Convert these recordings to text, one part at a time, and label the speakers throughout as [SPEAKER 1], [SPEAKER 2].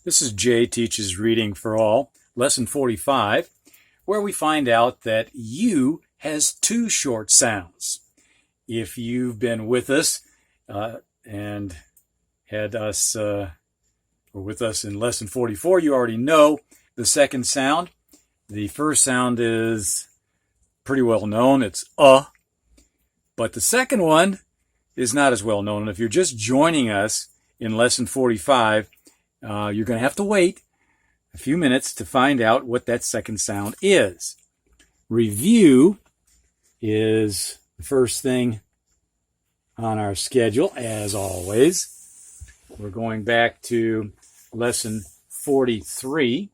[SPEAKER 1] This is Jay Teaches Reading for All, Lesson 45, where we find out that U has two short sounds. If you've been with us and had us or with us in Lesson 44, you already know the second sound. The first sound is pretty well known. It's but the second one is not as well known. And if you're just joining us in Lesson 45, you're going to have to wait a few minutes to find out what that second sound is. Review is the first thing on our schedule, as always. We're going back to Lesson 43.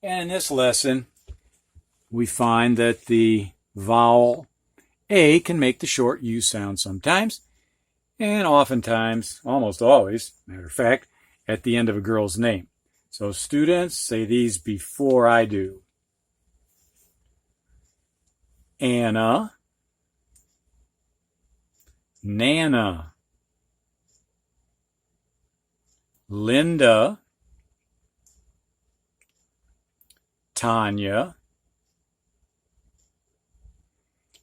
[SPEAKER 1] And in this lesson, we find that the vowel A can make the short U sound sometimes, and oftentimes, almost always, matter of fact, at the end of a girl's name. So students, say these before I do. Anna, Nana, Linda, Tanya,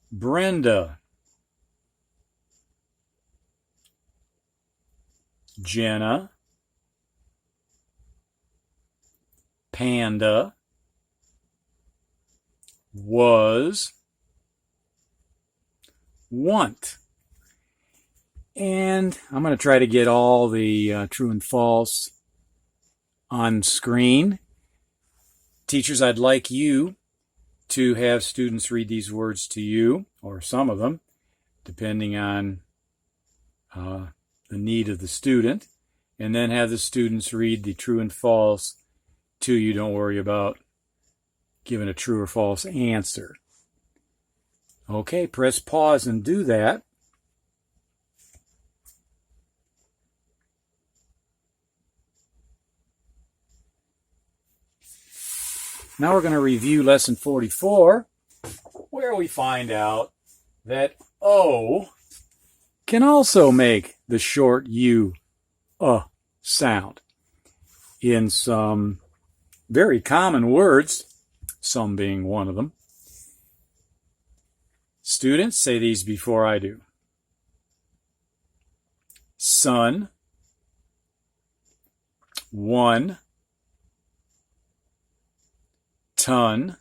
[SPEAKER 1] Brenda, Jenna, Panda, was, want. And I'm going to try to get all the true and false on screen. Teachers, I'd like you to have students read these words to you, or some of them, depending on the need of the student, and then have the students read the true and false to you. Don't worry about giving a true or false answer. Okay, press pause and do that. Now we're going to review Lesson 44, where we find out that O can also make the short U sound in some very common words, some being one of them. Students, say these before I do. Son, one, ton,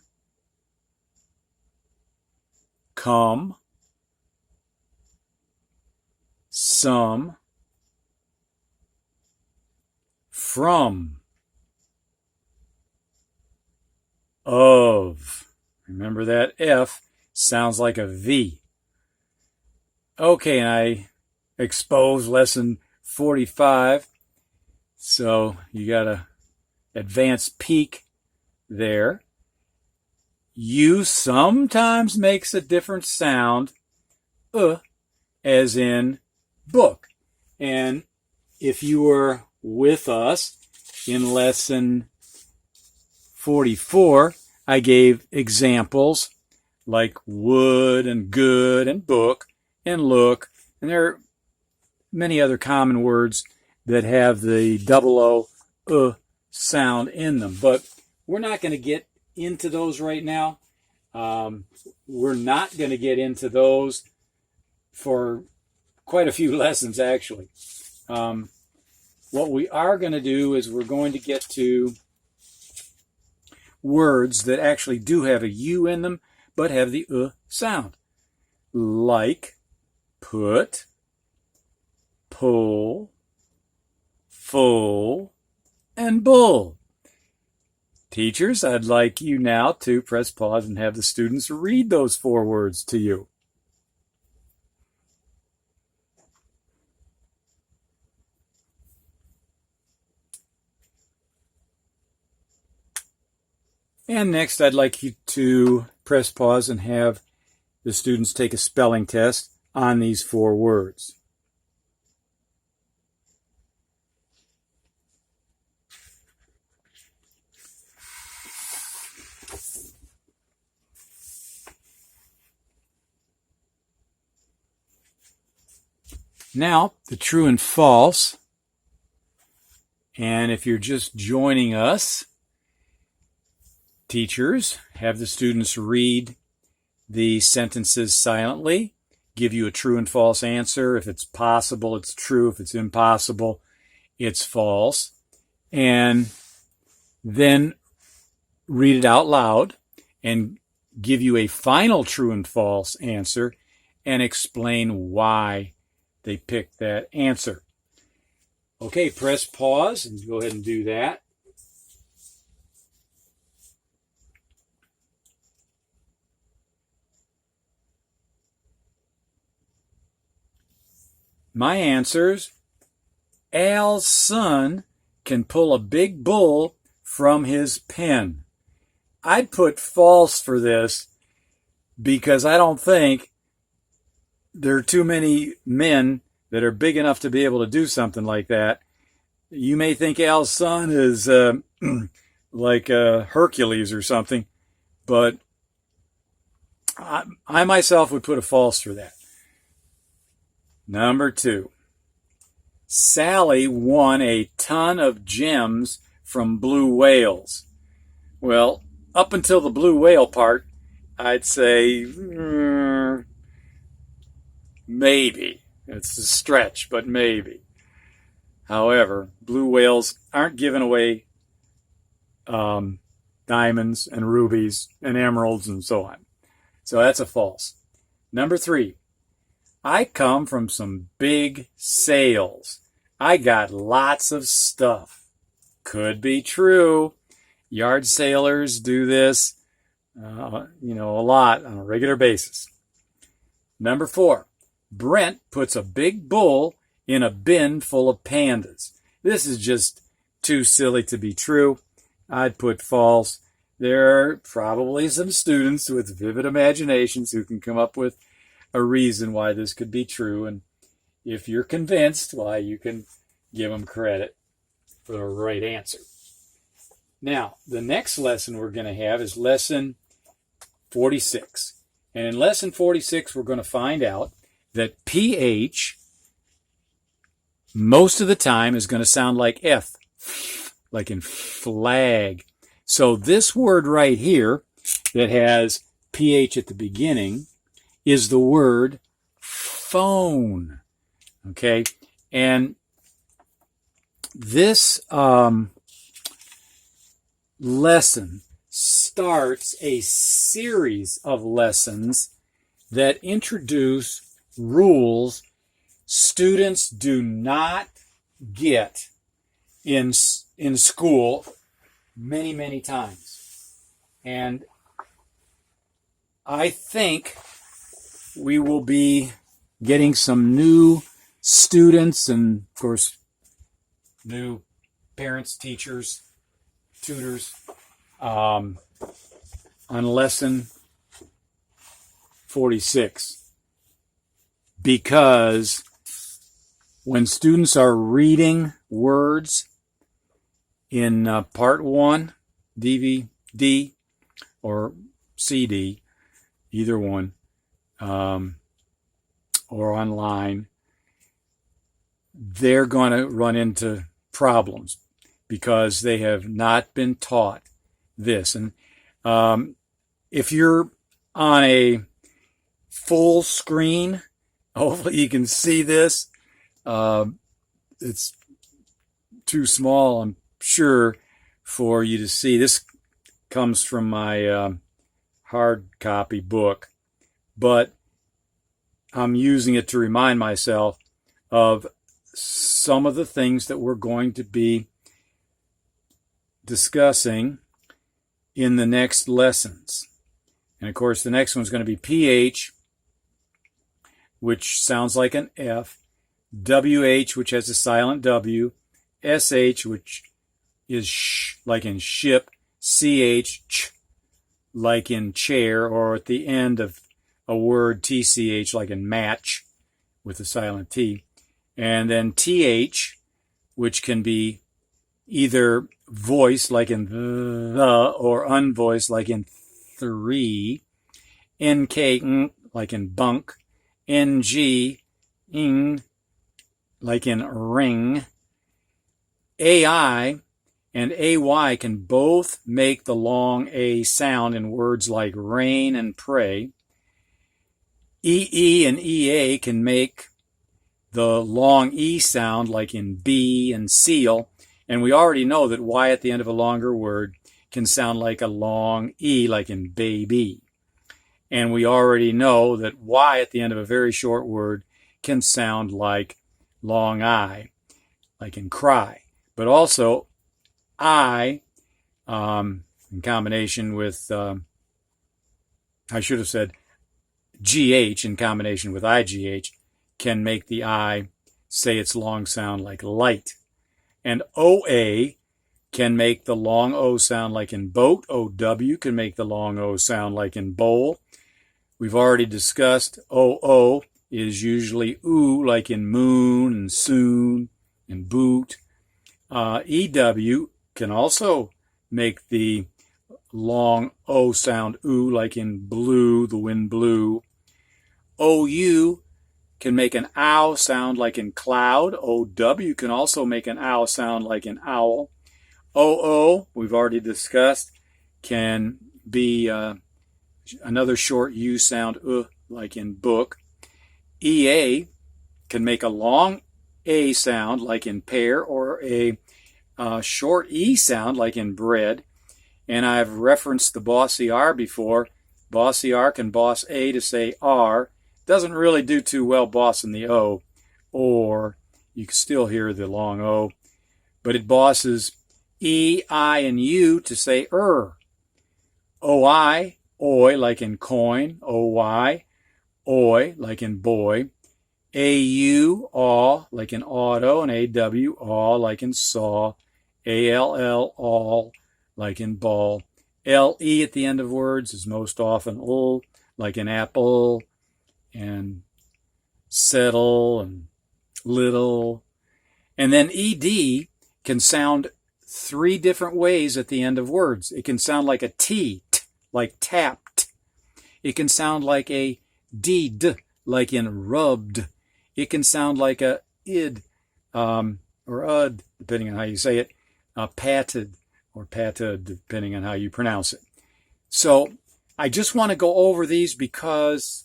[SPEAKER 1] come, some, from, of. Remember that F sounds like a V. Okay, and I exposed Lesson 45, so you got a advanced peek there. U sometimes makes a different sound, as in book. And if you were with us in Lesson 44, I gave examples like would and good and book and look. And there are many other common words that have the double O sound in them. But we're not going to get into those right now. We're not going to get into those for quite a few lessons, actually. What we are going to do is we're going to get to words that actually do have a U in them, but have the sound. Like put, pull, full, and bull. Teachers, I'd like you now to press pause and have the students read those four words to you. And next, I'd like you to press pause and have the students take a spelling test on these four words. Now, the true and false. And if you're just joining us, teachers have the students read the sentences silently, give you a true and false answer. If it's possible, it's true. If it's impossible, it's false. And then read it out loud and give you a final true and false answer and explain why they picked that answer. Okay, press pause and go ahead and do that. My answers: Al's son can pull a big bull from his pen. I'd put false for this because I don't think there are too many men that are big enough to be able to do something like that. You may think Al's son is like Hercules or something, but I myself would put a false for that. Number 2. Sally won a ton of gems from blue whales. Well, up until the blue whale part, I'd say maybe. It's a stretch, but maybe. However, blue whales aren't giving away diamonds and rubies and emeralds and so on. So that's a false. Number 3. I come from some big sales. I got lots of stuff. Could be true. Yard sailors do this, a lot on a regular basis. Number 4. Brent puts a big bull in a bin full of pandas. This is just too silly to be true. I'd put false. There are probably some students with vivid imaginations who can come up with a reason why this could be true. And if you're convinced, why, you can give them credit for the right answer. Now, the next lesson we're going to have is lesson 46. And in lesson 46, we're going to find out that PH most of the time is going to sound like F, like in flag. So this word right here that has PH at the beginning is the word phone. Okay? And this lesson starts a series of lessons that introduce rules students do not get in school many times. And I think we will be getting some new students and, of course, new parents, teachers, tutors on lesson 46. Because when students are reading words in part 1, DVD, or CD, either one, or online, they're going to run into problems because they have not been taught this. And if you're on a full screen, hopefully you can see this. It's too small, I'm sure, for you to see. This comes from my hard copy book, but I'm using it to remind myself of some of the things that we're going to be discussing in the next lessons. And of course, the next one's going to be PH, which sounds like an F, WH, which has a silent W, SH, which is sh, like in ship, CH, ch, like in chair, or at the end of a word, TCH, like in match, with a silent T. And then TH, which can be either voiced, like in the, or unvoiced, like in three. NK, like in bunk. NG, ing, like in ring. AI and AY can both make the long A sound in words like rain and pray. EE and EA can make the long E sound like in bee and seal. And we already know that Y at the end of a longer word can sound like a long E, like in baby. And we already know that Y at the end of a very short word can sound like long I, like in cry. But also, I, in combination with, I should have said GH in combination with IGH, can make the I say its long sound like light. And OA can make the long O sound like in boat. OW can make the long O sound like in bowl. We've already discussed OO is usually oo, like in moon and soon and boot. EW can also make the long O sound oo, like in blue, the wind blew. OU can make an ow sound like in cloud. OW can also make an ow sound like in owl. OO, we've already discussed, can be another short U sound, like in book. EA can make a long A sound like in pear, or a short E sound like in bread. And I've referenced the bossy R before. Bossy R can boss A to say R. Doesn't really do too well bossing the O, or you can still hear the long O. But it bosses E, I, and U to say OI, oi, like in coin. OY, oi, like in boy. AU, aw, like in auto. And AW, aw, like in saw. ALL, all, like in ball. LE at the end of words is most often ul, like in apple, and settle, and little. And then ED can sound three different ways at the end of words. It can sound like a T, like tapped. It can sound like a D, like in rubbed. It can sound like a id, or ud, depending on how you say it, patted, or patted, depending on how you pronounce it. So I just want to go over these because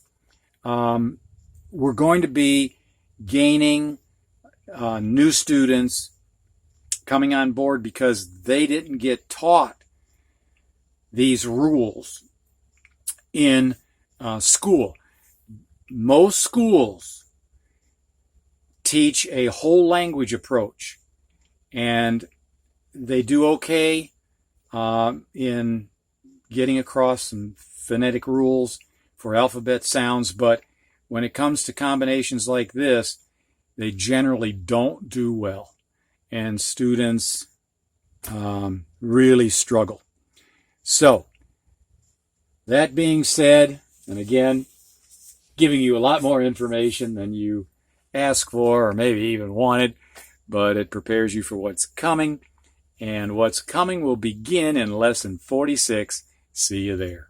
[SPEAKER 1] we're going to be gaining new students coming on board because they didn't get taught these rules in school. Most schools teach a whole language approach, and they do okay in getting across some phonetic rules for alphabet sounds, but when it comes to combinations like this, they generally don't do well, and students really struggle. So, that being said, and again, giving you a lot more information than you asked for or maybe even wanted, but it prepares you for what's coming, and what's coming will begin in lesson 46. See you there.